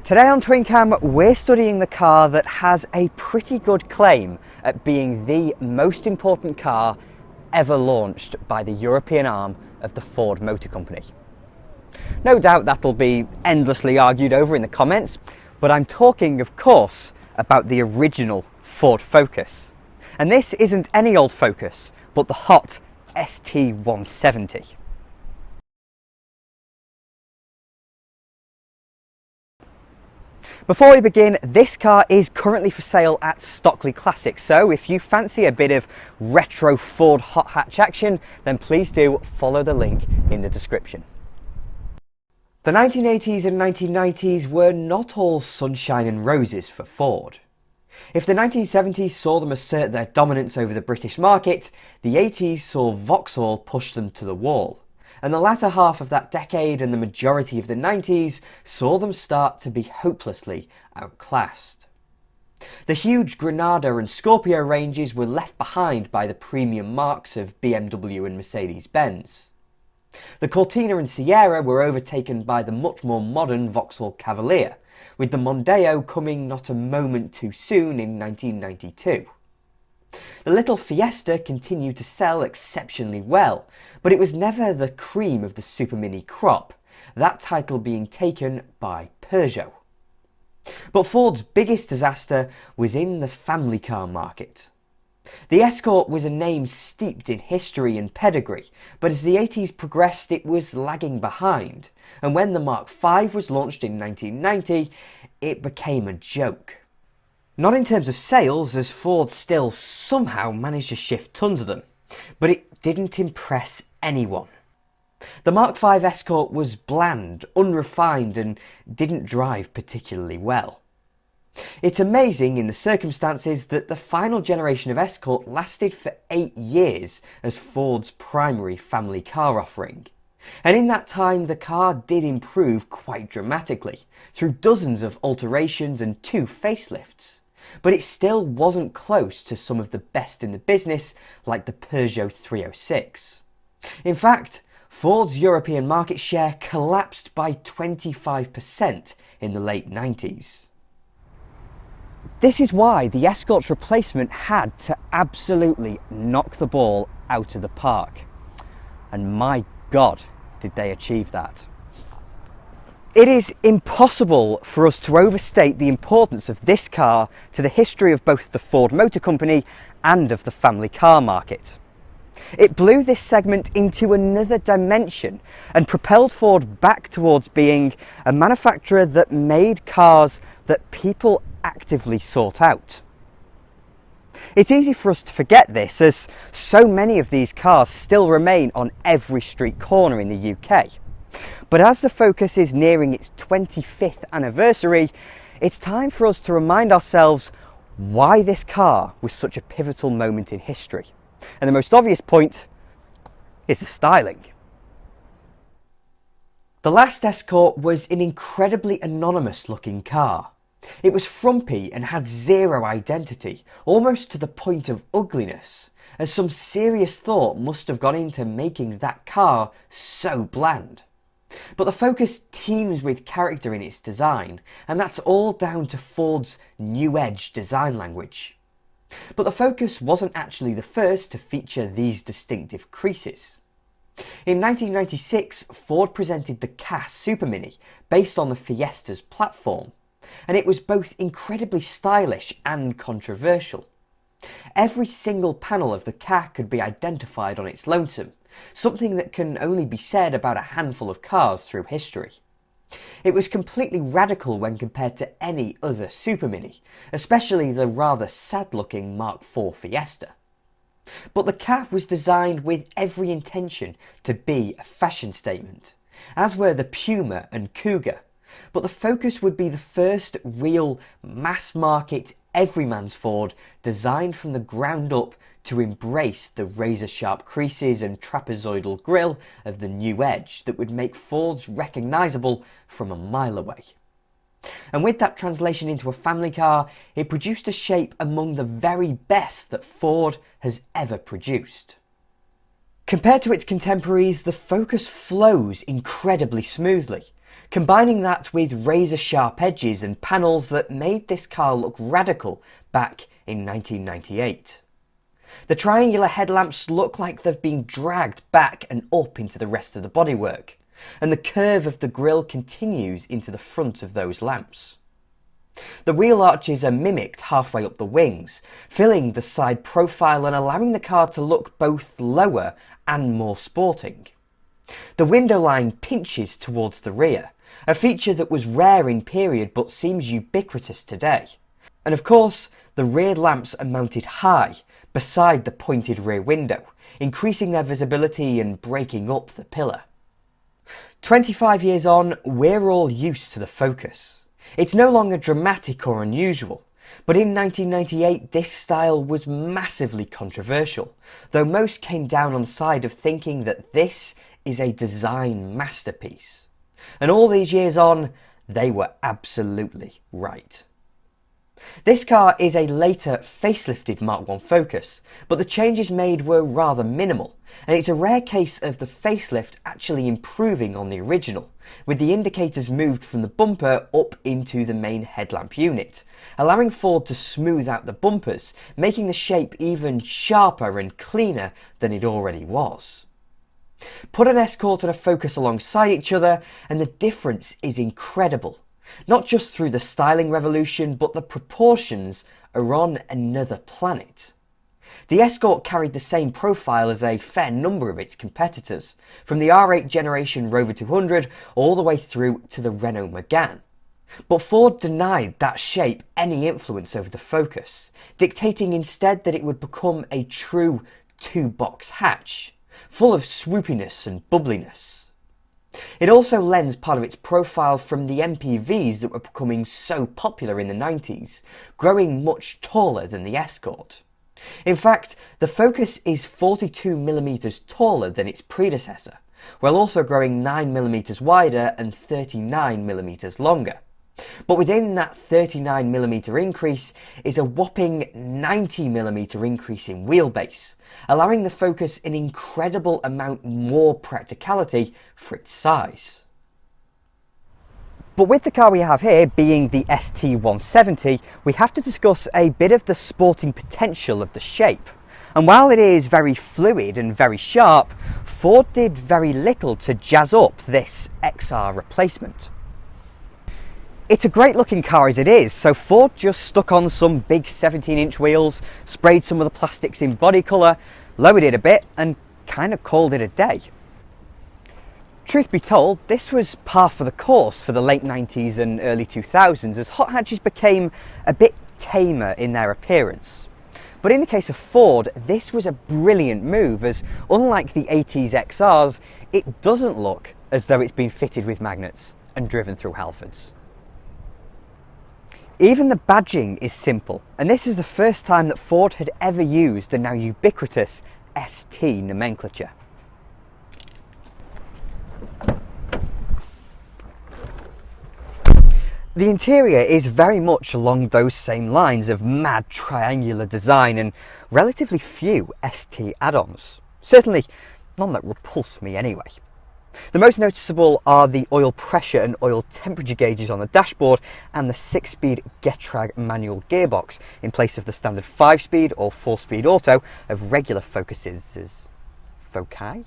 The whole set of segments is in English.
Today on TwinCam, we're studying the car that has a pretty good claim at being the most important car ever launched by the European arm of the Ford Motor Company. No doubt that'll be endlessly argued over in the comments, but I'm talking, of course, about the original Ford Focus. And this isn't any old Focus, but the hot ST170. Before we begin, this car is currently for sale at Stockley Classics, so if you fancy a bit of retro Ford hot hatch action, then please do follow the link in the description. The 1980s and 1990s were not all sunshine and roses for Ford. If the 1970s saw them assert their dominance over the British market, the 80s saw Vauxhall push them to the wall. And the latter half of that decade and the majority of the 90s saw them start to be hopelessly outclassed. The huge Granada and Scorpio ranges were left behind by the premium marques of BMW and Mercedes-Benz. The Cortina and Sierra were overtaken by the much more modern Vauxhall Cavalier, with the Mondeo coming not a moment too soon in 1992. The little Fiesta continued to sell exceptionally well, but it was never the cream of the Super Mini crop, that title being taken by Peugeot. But Ford's biggest disaster was in the family car market. The Escort was a name steeped in history and pedigree, but as the 80s progressed it was lagging behind, and when the Mark V was launched in 1990, it became a joke. Not in terms of sales, as Ford still somehow managed to shift tons of them, but it didn't impress anyone. The Mark V Escort was bland, unrefined, and didn't drive particularly well. It's amazing in the circumstances that the final generation of Escort lasted for 8 years as Ford's primary family car offering. And in that time the car did improve quite dramatically, through dozens of alterations and 2 facelifts. But it still wasn't close to some of the best in the business, like the Peugeot 306. In fact, Ford's European market share collapsed by 25% in the late 90s. This is why the Escort's replacement had to absolutely knock the ball out of the park. And my God, did they achieve that. It is impossible for us to overstate the importance of this car to the history of both the Ford Motor Company and of the family car market. It blew this segment into another dimension and propelled Ford back towards being a manufacturer that made cars that people actively sought out. It's easy for us to forget this, as so many of these cars still remain on every street corner in the UK. But as the Focus is nearing its 25th anniversary, it's time for us to remind ourselves why this car was such a pivotal moment in history. And the most obvious point is the styling. The last Escort was an incredibly anonymous looking car. It was frumpy and had zero identity, almost to the point of ugliness, as some serious thought must have gone into making that car so bland. But the Focus teems with character in its design, and that's all down to Ford's New Edge design language. But the Focus wasn't actually the first to feature these distinctive creases. In 1996, Ford presented the Ka Super Mini, based on the Fiesta's platform, and it was both incredibly stylish and controversial. Every single panel of the Ka could be identified on its lonesome, something that can only be said about a handful of cars through history. It was completely radical when compared to any other Super Mini, especially the rather sad-looking Mark IV Fiesta. But the Ka was designed with every intention to be a fashion statement, as were the Puma and Cougar, but the Focus would be the first real mass-market everyman's Ford designed from the ground up to embrace the razor-sharp creases and trapezoidal grille of the New Edge that would make Fords recognisable from a mile away. And with that translation into a family car, it produced a shape among the very best that Ford has ever produced. Compared to its contemporaries, the Focus flows incredibly smoothly, combining that with razor-sharp edges and panels that made this car look radical back in 1998. The triangular headlamps look like they've been dragged back and up into the rest of the bodywork, and the curve of the grille continues into the front of those lamps. The wheel arches are mimicked halfway up the wings, filling the side profile and allowing the car to look both lower and more sporting. The window line pinches towards the rear, a feature that was rare in period but seems ubiquitous today. And of course, the rear lamps are mounted high, beside the pointed rear window, increasing their visibility and breaking up the pillar. 25 years on, we're all used to the Focus. It's no longer dramatic or unusual, but in 1998 this style was massively controversial, though most came down on the side of thinking that this is a design masterpiece. And all these years on, they were absolutely right. This car is a later facelifted Mk1 Focus, but the changes made were rather minimal, and it's a rare case of the facelift actually improving on the original, with the indicators moved from the bumper up into the main headlamp unit, allowing Ford to smooth out the bumpers, making the shape even sharper and cleaner than it already was. Put an Escort and a Focus alongside each other and the difference is incredible. Not just through the styling revolution, but the proportions are on another planet. The Escort carried the same profile as a fair number of its competitors, from the R8 generation Rover 200 all the way through to the Renault Megane. But Ford denied that shape any influence over the Focus, dictating instead that it would become a true two-box hatch, full of swoopiness and bubbliness. It also lends part of its profile from the MPVs that were becoming so popular in the 90s, growing much taller than the Escort. In fact, the Focus is 42mm taller than its predecessor, while also growing 9mm wider and 39mm longer. But within that 39mm increase is a whopping 90mm increase in wheelbase, allowing the Focus an incredible amount more practicality for its size. But with the car we have here being the ST170, we have to discuss a bit of the sporting potential of the shape. And while it is very fluid and very sharp, Ford did very little to jazz up this XR replacement. It's a great looking car as it is, so Ford just stuck on some big 17-inch wheels, sprayed some of the plastics in body colour, lowered it a bit and kind of called it a day. Truth be told, this was par for the course for the late 90s and early 2000s as hot hatches became a bit tamer in their appearance. But in the case of Ford, this was a brilliant move as, unlike the 80s XRs, it doesn't look as though it's been fitted with magnets and driven through Halfords. Even the badging is simple, and this is the first time that Ford had ever used the now ubiquitous ST nomenclature. The interior is very much along those same lines of mad triangular design and relatively few ST add-ons. Certainly none that repulse me anyway. The most noticeable are the oil pressure and oil temperature gauges on the dashboard and the 6-speed Getrag manual gearbox in place of the standard 5-speed or 4-speed auto of regular Focuses. Foci?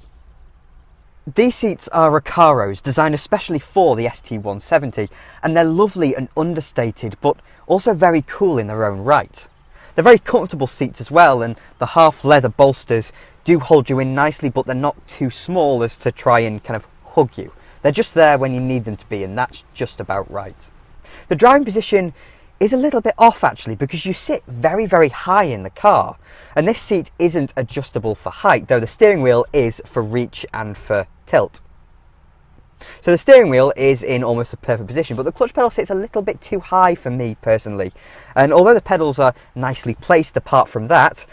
These seats are Recaros designed especially for the ST170 and they're lovely and understated but also very cool in their own right. They're very comfortable seats as well and the half leather bolsters do hold you in nicely but they're not too small as to try and kind of hug you. They're just there when you need them to be and that's just about right. The driving position is a little bit off actually because you sit very high in the car and this seat isn't adjustable for height though the steering wheel is for reach and for tilt. So the steering wheel is in almost a perfect position but the clutch pedal sits a little bit too high for me personally and although the pedals are nicely placed apart from that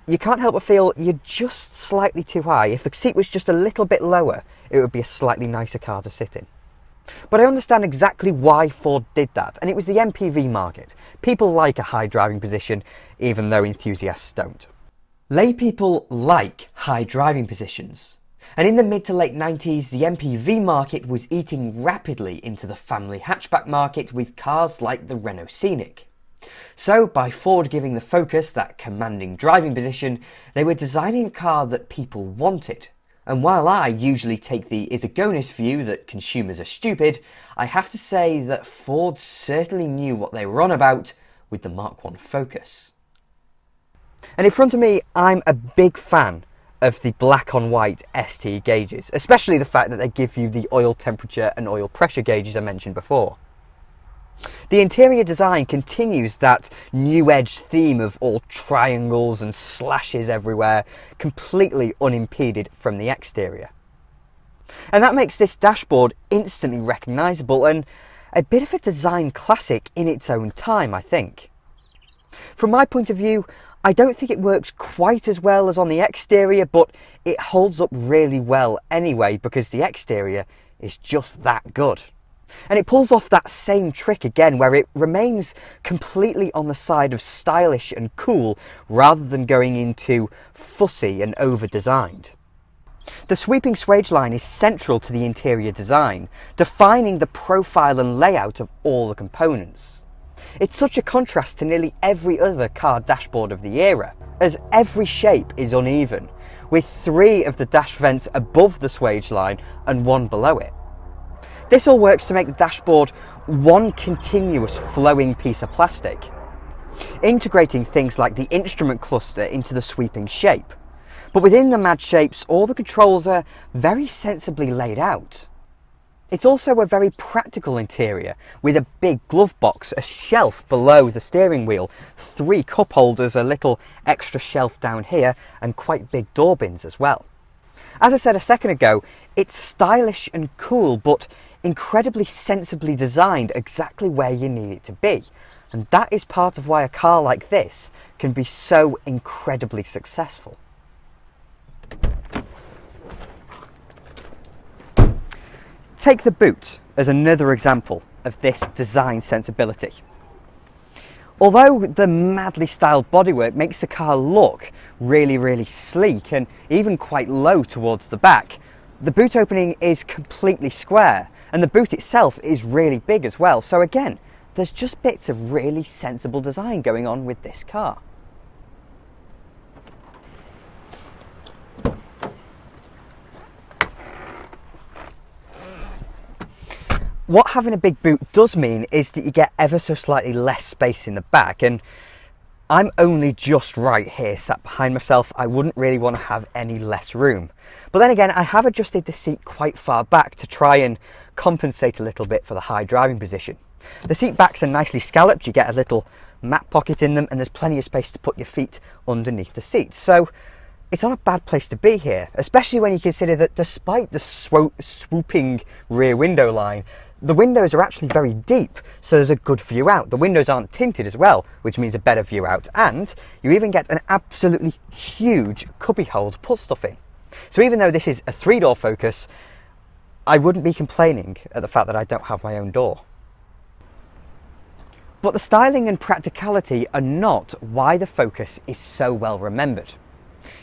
you can't help but feel you're just slightly too high. If the seat was just a little bit lower it would be a slightly nicer car to sit in. But I understand exactly why Ford did that, and it was the MPV market. People like a high driving position, even though enthusiasts don't. Lay people like high driving positions. And in the mid to late 90s, the MPV market was eating rapidly into the family hatchback market with cars like the Renault Scenic. So, by Ford giving the Focus that commanding driving position, they were designing a car that people wanted. And while I usually take the is-a-gonist view that consumers are stupid, I have to say that Ford certainly knew what they were on about with the Mk1 Focus. And in front of me, I'm a big fan of the black on white ST gauges, especially the fact that they give you the oil temperature and oil pressure gauges I mentioned before. The interior design continues that new edge theme of all triangles and slashes everywhere, completely unimpeded from the exterior. And that makes this dashboard instantly recognisable and a bit of a design classic in its own time, I think. From my point of view, I don't think it works quite as well as on the exterior, but it holds up really well anyway because the exterior is just that good. And it pulls off that same trick again where it remains completely on the side of stylish and cool rather than going into fussy and over-designed. The sweeping swage line is central to the interior design, defining the profile and layout of all the components. It's such a contrast to nearly every other car dashboard of the era, as every shape is uneven, with 3 of the dash vents above the swage line and 1 below it. This all works to make the dashboard one continuous flowing piece of plastic, integrating things like the instrument cluster into the sweeping shape. But within the mad shapes, all the controls are very sensibly laid out. It's also a very practical interior, with a big glove box, a shelf below the steering wheel, 3 cup holders, a little extra shelf down here, and quite big door bins as well. As I said a second ago, it's stylish and cool, but incredibly sensibly designed exactly where you need it to be. And that is part of why a car like this can be so incredibly successful. Take the boot as another example of this design sensibility. Although the madly styled bodywork makes the car look really sleek and even quite low towards the back, the boot opening is completely square and the boot itself is really big as well. So again, there's just bits of really sensible design going on with this car. What having a big boot does mean is that you get ever so slightly less space in the back, and I'm only just right here sat behind myself. I wouldn't really want to have any less room. But then again, I have adjusted the seat quite far back to try and compensate a little bit for the high driving position. The seat backs are nicely scalloped, you get a little mat pocket in them, and there's plenty of space to put your feet underneath the seat. So it's not a bad place to be here, especially when you consider that despite the swooping rear window line, the windows are actually very deep, so there's a good view out. The windows aren't tinted as well, which means a better view out, and you even get an absolutely huge cubbyhole to put stuff in. So even though this is a 3-door Focus, I wouldn't be complaining at the fact that I don't have my own door. But the styling and practicality are not why the Focus is so well remembered.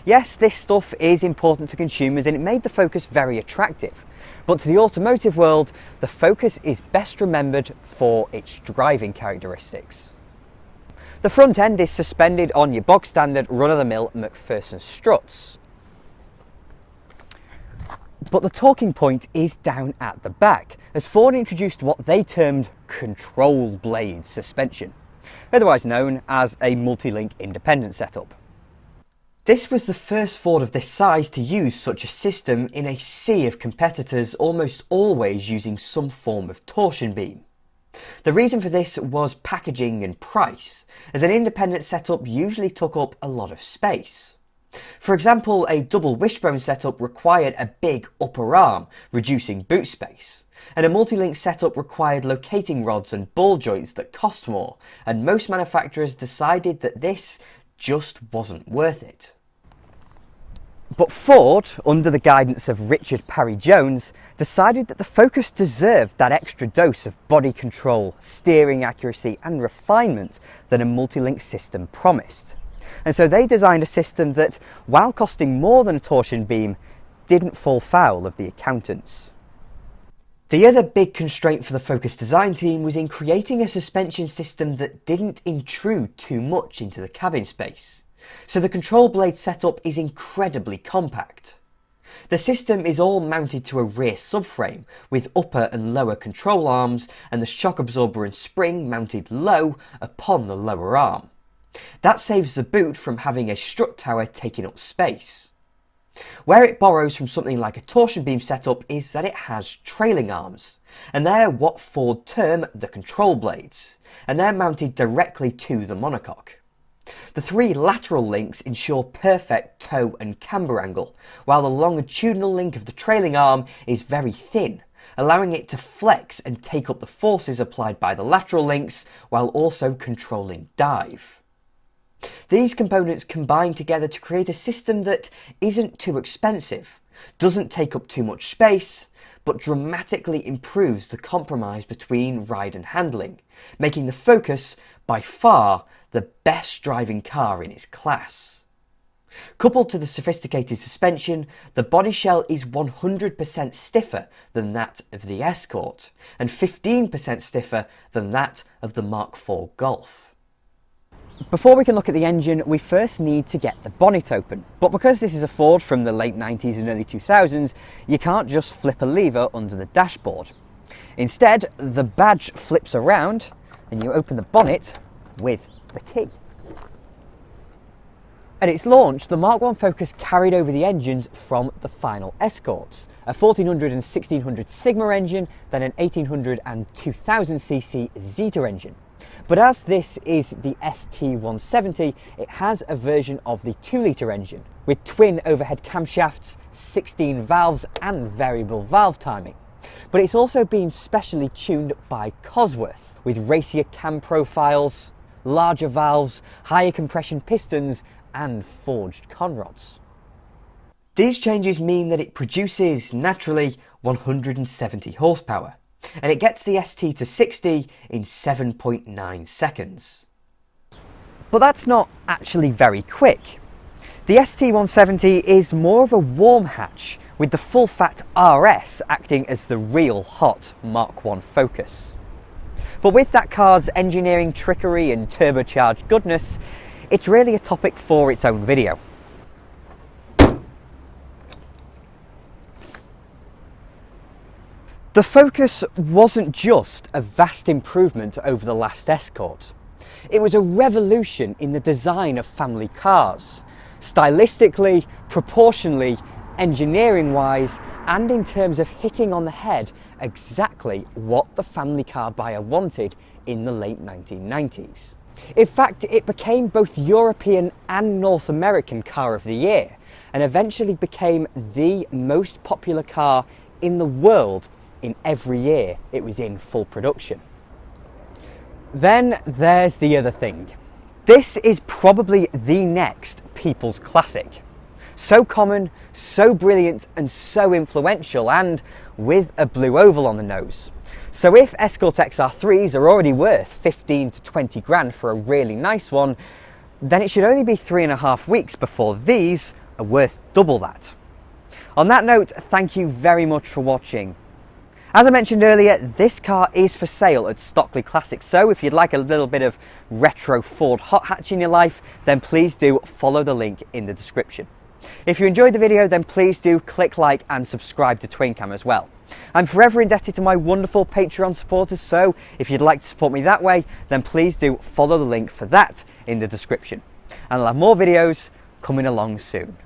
Yes, this stuff is important to consumers and it made the Focus very attractive. But to the automotive world, the Focus is best remembered for its driving characteristics. The front end is suspended on your bog standard run-of-the-mill McPherson struts. But the talking point is down at the back, as Ford introduced what they termed control blade suspension, otherwise known as a multi-link independent setup. This was the first Ford of this size to use such a system in a sea of competitors, almost always using some form of torsion beam. The reason for this was packaging and price, as an independent setup usually took up a lot of space. For example, a double wishbone setup required a big upper arm, reducing boot space, and a multi-link setup required locating rods and ball joints that cost more, and most manufacturers decided that this just wasn't worth it. But Ford, under the guidance of Richard Parry Jones, decided that the Focus deserved that extra dose of body control, steering accuracy and refinement that a multi-link system promised. And so they designed a system that, while costing more than a torsion beam, didn't fall foul of the accountants. The other big constraint for the Focus design team was in creating a suspension system that didn't intrude too much into the cabin space, so the control blade setup is incredibly compact. The system is all mounted to a rear subframe with upper and lower control arms, and the shock absorber and spring mounted low upon the lower arm. That saves the boot from having a strut tower taking up space. Where it borrows from something like a torsion beam setup is that it has trailing arms, and they're what Ford term the control blades, and they're mounted directly to the monocoque. The three lateral links ensure perfect toe and camber angle, while the longitudinal link of the trailing arm is very thin, allowing it to flex and take up the forces applied by the lateral links while also controlling dive. These components combine together to create a system that isn't too expensive, doesn't take up too much space, but dramatically improves the compromise between ride and handling, making the Focus by far the best driving car in its class. Coupled to the sophisticated suspension, the body shell is 100% stiffer than that of the Escort, and 15% stiffer than that of the Mark IV Golf. Before we can look at the engine, we first need to get the bonnet open. But because this is a Ford from the late 90s and early 2000s, you can't just flip a lever under the dashboard. Instead, the badge flips around and you open the bonnet with the key. At its launch, the Mark I Focus carried over the engines from the final Escorts, a 1400 and 1600 Sigma engine, then an 1800 and 2000cc Zeta engine. But as this is the ST170, it has a version of the 2-litre engine, with twin overhead camshafts, 16 valves and variable valve timing. But it's also been specially tuned by Cosworth, with racier cam profiles, larger valves, higher compression pistons and forged conrods. These changes mean that it produces, naturally, 170 horsepower. And it gets the ST to 60 in 7.9 seconds. But that's not actually very quick. The ST170 is more of a warm hatch, with the full-fat RS acting as the real hot Mark I Focus. But with that car's engineering trickery and turbocharged goodness, it's really a topic for its own video. The Focus wasn't just a vast improvement over the last Escort. It was a revolution in the design of family cars, stylistically, proportionally, engineering-wise, and in terms of hitting on the head exactly what the family car buyer wanted in the late 1990s. In fact, it became both European and North American Car of the Year, and eventually became the most popular car in the world in every year it was in full production. Then there's the other thing. This is probably the next people's classic. So common, so brilliant and so influential, and with a blue oval on the nose. So if Escort XR3s are already worth 15 to 20 grand for a really nice one, then it should only be 3.5 weeks before these are worth double that. On that note, thank you very much for watching. As I mentioned earlier, this car is for sale at Stockley Classics, so if you'd like a little bit of retro Ford hot hatch in your life, then please do follow the link in the description. If you enjoyed the video, then please do click like and subscribe to TwinCam as well. I'm forever indebted to my wonderful Patreon supporters, so if you'd like to support me that way, then please do follow the link for that in the description. And I'll have more videos coming along soon.